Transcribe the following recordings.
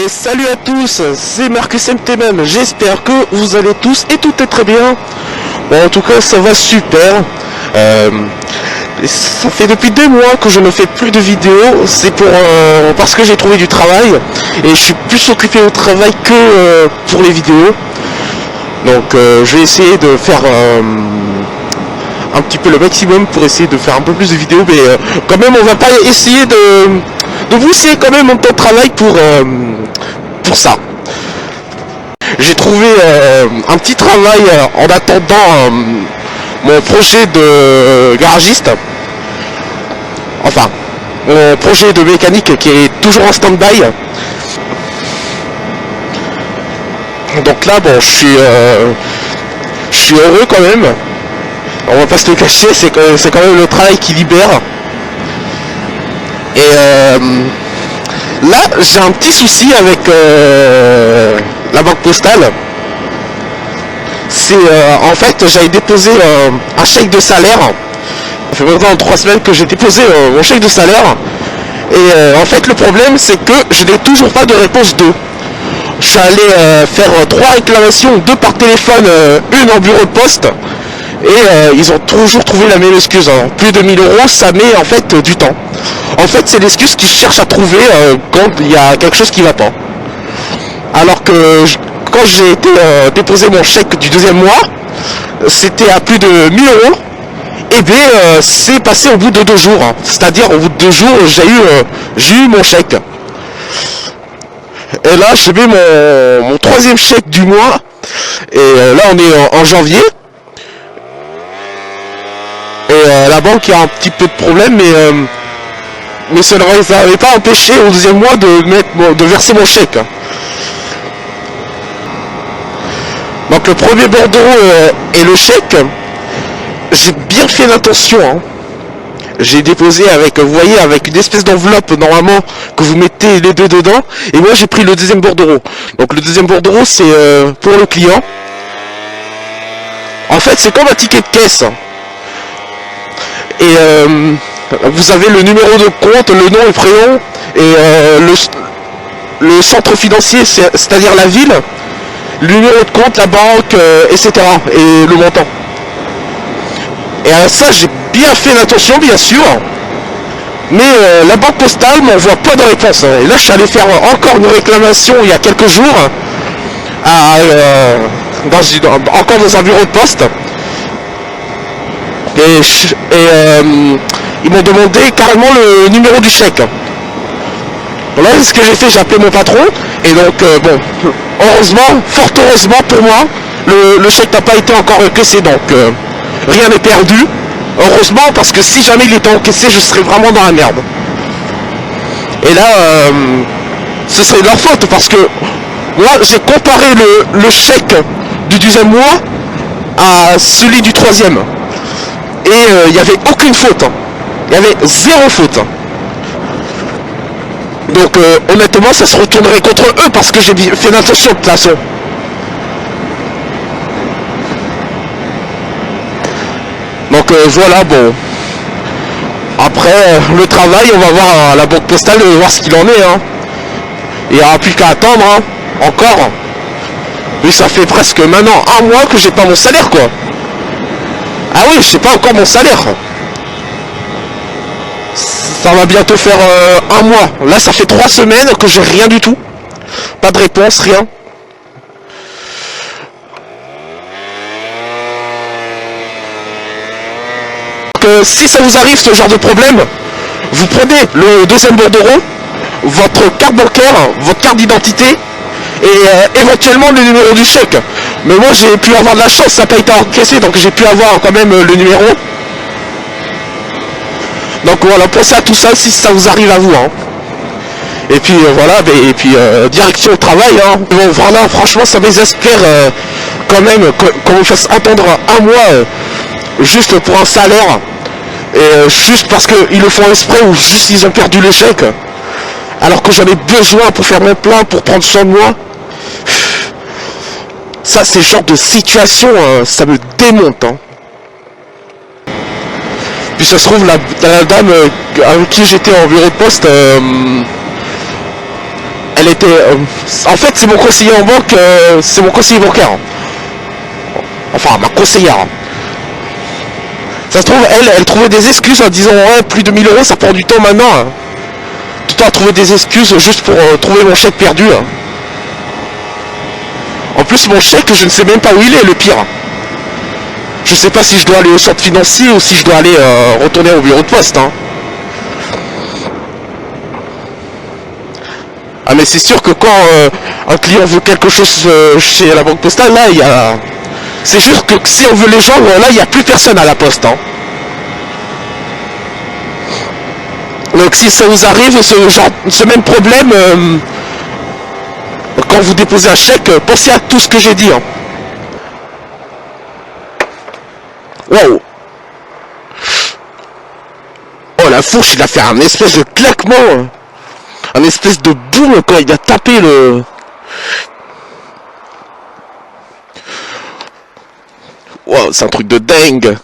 Et salut à tous, c'est Marcus MTM, j'espère que vous allez tous et tout est très bien. Bon, en tout cas ça va super. Ça fait depuis 2 mois que je ne fais plus de vidéos, c'est parce que j'ai trouvé du travail et je suis plus occupé au travail que pour les vidéos. Donc je vais essayer de faire un petit peu le maximum pour essayer de faire un peu plus de vidéos, mais quand même on va pas essayer de pousser quand même mon temps de travail pour ça. J'ai trouvé un petit travail en attendant mon projet de garagiste. Enfin, mon projet de mécanique qui est toujours en stand-by. Donc là, bon, je suis heureux quand même. On va pas se le cacher, c'est quand même le travail qui libère. Et là, j'ai un petit souci avec la banque postale. C'est en fait, j'avais déposé un chèque de salaire. Ça fait maintenant 3 semaines que j'ai déposé mon chèque de salaire. Et en fait, le problème, c'est que je n'ai toujours pas de réponse d'eux. Je suis allé faire 3 réclamations, 2 par téléphone, une en bureau de poste. Et ils ont toujours trouvé la même excuse. Hein. Plus de 1000 euros, ça met en fait du temps. En fait, c'est l'excuse qu'ils cherchent à trouver quand il y a quelque chose qui va pas. Alors que quand j'ai été déposer mon chèque du 2e mois, c'était à plus de 1000 euros. Et bien, c'est passé au bout de 2 jours. Hein. C'est-à-dire, au bout de 2 jours, j'ai eu mon chèque. Et là, j'ai mis mon 3e chèque du mois. Et là, on est en janvier. Et la banque a un petit peu de problème, mais ça n'avait pas empêché au 2e mois de verser mon chèque. Donc le premier bordereau et le chèque, j'ai bien fait l'attention. Hein. J'ai déposé avec, vous voyez, avec une espèce d'enveloppe normalement que vous mettez les 2 dedans. Et moi j'ai pris le 2e bordereau. Donc le 2e bordereau c'est pour le client. En fait c'est comme un ticket de caisse. Et vous avez le numéro de compte, le nom et prénom, et le centre financier, c'est-à-dire la ville, le numéro de compte, la banque, etc. et le montant. Et à ça, j'ai bien fait l'attention, bien sûr, mais la banque postale m'envoie pas de réponse. Et là, je suis allé faire encore une réclamation il y a quelques jours, encore dans un bureau de poste. Et ils m'ont demandé carrément le numéro du chèque. Bon, là, ce que j'ai fait, j'ai appelé mon patron. Et donc, bon, heureusement, fort heureusement pour moi, le chèque n'a pas été encore encaissé. Donc, rien n'est perdu. Heureusement, parce que si jamais il était encaissé, je serais vraiment dans la merde. Et là, ce serait de leur faute. Parce que moi, j'ai comparé le chèque du 2e mois à celui du 3e. Et il n'y avait aucune faute. Il y avait 0 faute. Donc honnêtement ça se retournerait contre eux parce que j'ai fait l'attention de toute façon. Donc voilà, bon. Après le travail, on va voir à la banque postale de voir ce qu'il en est. Hein. Il n'y aura plus qu'à attendre. Hein. Encore. Mais ça fait presque maintenant 1 mois que j'ai pas mon salaire quoi. Ah oui, je sais pas encore mon salaire. Ça va bientôt faire 1 mois. Là, ça fait 3 semaines que j'ai rien du tout. Pas de réponse, rien. Donc, si ça vous arrive ce genre de problème, vous prenez le 2e bordereau, votre carte bancaire, votre carte d'identité et éventuellement le numéro du chèque. Mais moi j'ai pu avoir de la chance, ça n'a pas été encaissé, donc j'ai pu avoir quand même le numéro. Donc voilà, pensez à tout ça si ça vous arrive à vous. Hein. Et puis voilà, et puis direction au travail. Hein. Bon, voilà, franchement ça m'exaspère quand même qu'on me fasse attendre 1 mois juste pour un salaire. Et juste parce qu'ils le font exprès ou juste ils ont perdu le chèque. Alors que j'en ai besoin pour faire mon plein, pour prendre soin de moi. Ça, c'est le genre de situation, ça me démonte. Hein. Puis ça se trouve, la dame avec qui j'étais en bureau de poste, Elle était... en fait, c'est mon conseiller en banque, c'est mon conseiller bancaire. Enfin, ma conseillère. Ça se trouve, elle trouvait des excuses en disant ouais, plus de 1000 euros, ça prend du temps maintenant. Hein. Tout le temps à trouver des excuses juste pour trouver mon chèque perdu. Hein. En plus, mon chèque, je ne sais même pas où il est, le pire. Je sais pas si je dois aller au centre financier ou si je dois aller retourner au bureau de poste. Hein. Ah mais c'est sûr que quand un client veut quelque chose chez la banque postale, là il y a... C'est juste que si on veut les joindre, là il n'y a plus personne à la poste. Hein. Donc si ça vous arrive, ce même problème, quand vous déposez un chèque, pensez à tout ce que j'ai dit. Hein. Wow. Oh la fourche, il a fait un espèce de claquement. Hein. Un espèce de boum quand il a tapé le... Wow, c'est un truc de dingue.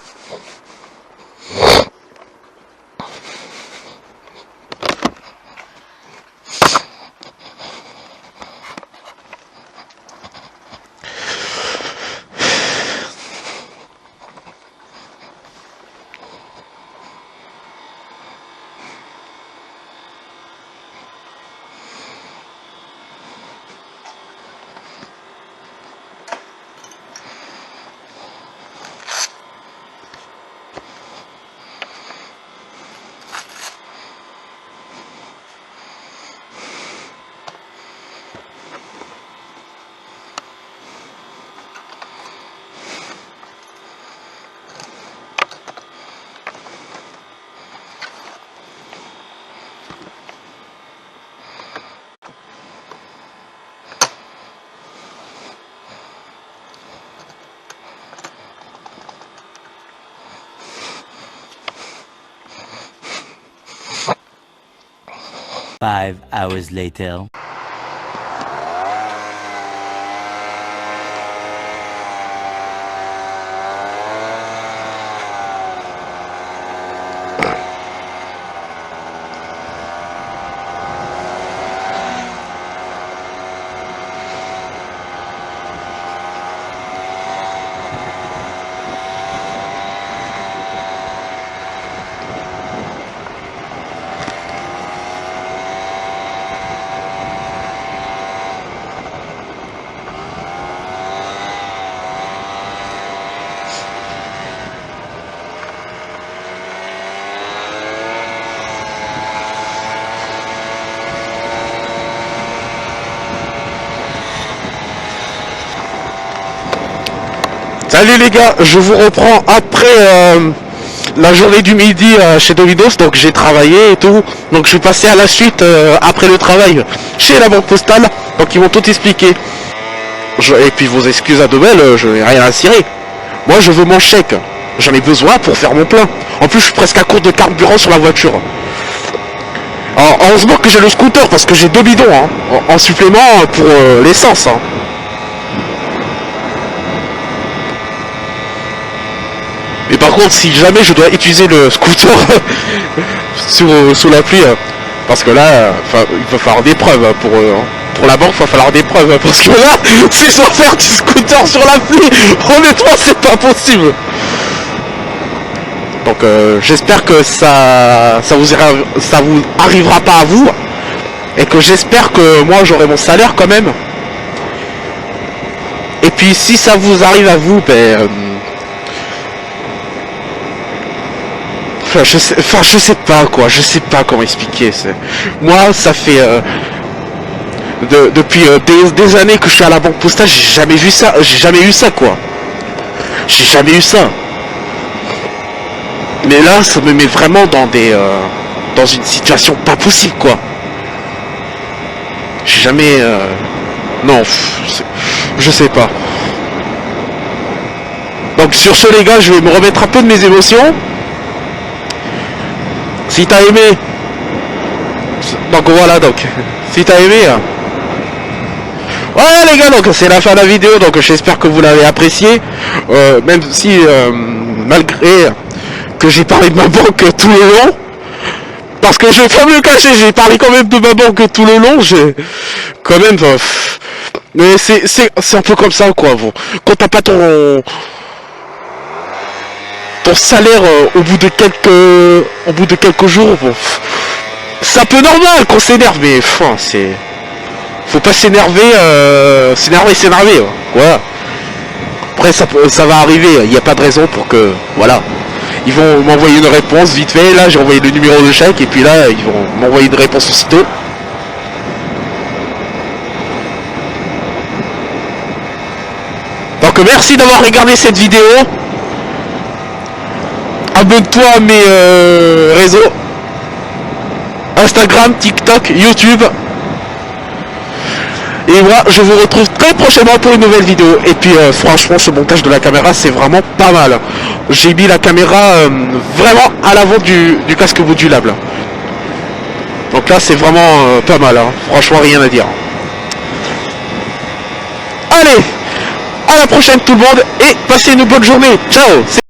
Five hours later. Salut les gars, je vous reprends après la journée du midi chez Domino's, donc j'ai travaillé et tout, donc je suis passé à la suite après le travail chez la banque postale, donc ils m'ont tout expliqué. Et puis vos excuses à Dobel, je n'ai rien à cirer. Moi je veux mon chèque, j'en ai besoin pour faire mon plein. En plus je suis presque à court de carburant sur la voiture. Alors, heureusement que j'ai le scooter parce que j'ai 2 bidons hein, en supplément pour l'essence. Hein. Et par contre, si jamais je dois utiliser le scooter sous la pluie, parce que là, il va falloir des preuves pour la banque, il va falloir des preuves, parce que là, si je dois faire du scooter sur la pluie, honnêtement, c'est pas possible. Donc, j'espère que ça vous arrivera pas à vous, et que j'espère que moi j'aurai mon salaire quand même. Et puis, si ça vous arrive à vous, ben je sais pas quoi, je sais pas comment expliquer. Moi, ça fait depuis des années que je suis à la banque postale, j'ai jamais vu ça, j'ai jamais eu ça quoi. J'ai jamais eu ça. Mais là, ça me met vraiment dans une situation pas possible quoi. J'ai jamais non, je sais pas. Donc sur ce les gars, je vais me remettre un peu de mes émotions. Si t'as aimé, donc voilà, donc si t'as aimé, voilà les gars, donc c'est la fin de la vidéo, donc j'espère que vous l'avez apprécié, même si malgré que j'ai parlé de ma banque tout le long, Parce que je vais pas me le cacher, j'ai parlé quand même de ma banque tout le long, j'ai... Quand même... mais c'est un peu comme ça, quoi. Bon. Quand t'as pas ton salaire au bout de quelques jours, bon... C'est un peu normal qu'on s'énerve, mais... Enfin, c'est... Faut pas s'énerver, s'énerver, hein. Voilà. Après, ça va arriver, il n'y a pas de raison pour que... Voilà. Ils vont m'envoyer une réponse vite fait, là j'ai envoyé le numéro de chèque et puis là ils vont m'envoyer une réponse aussitôt. Donc merci d'avoir regardé cette vidéo. Abonne-toi à mes réseaux. Instagram, TikTok, YouTube. Et moi je vous retrouve très prochainement pour une nouvelle vidéo. Et puis franchement ce montage de la caméra c'est vraiment pas mal. J'ai mis la caméra vraiment à l'avant du casque modulable. Donc là c'est vraiment pas mal, hein. Franchement rien à dire. Allez, à la prochaine tout le monde et passez une bonne journée. Ciao.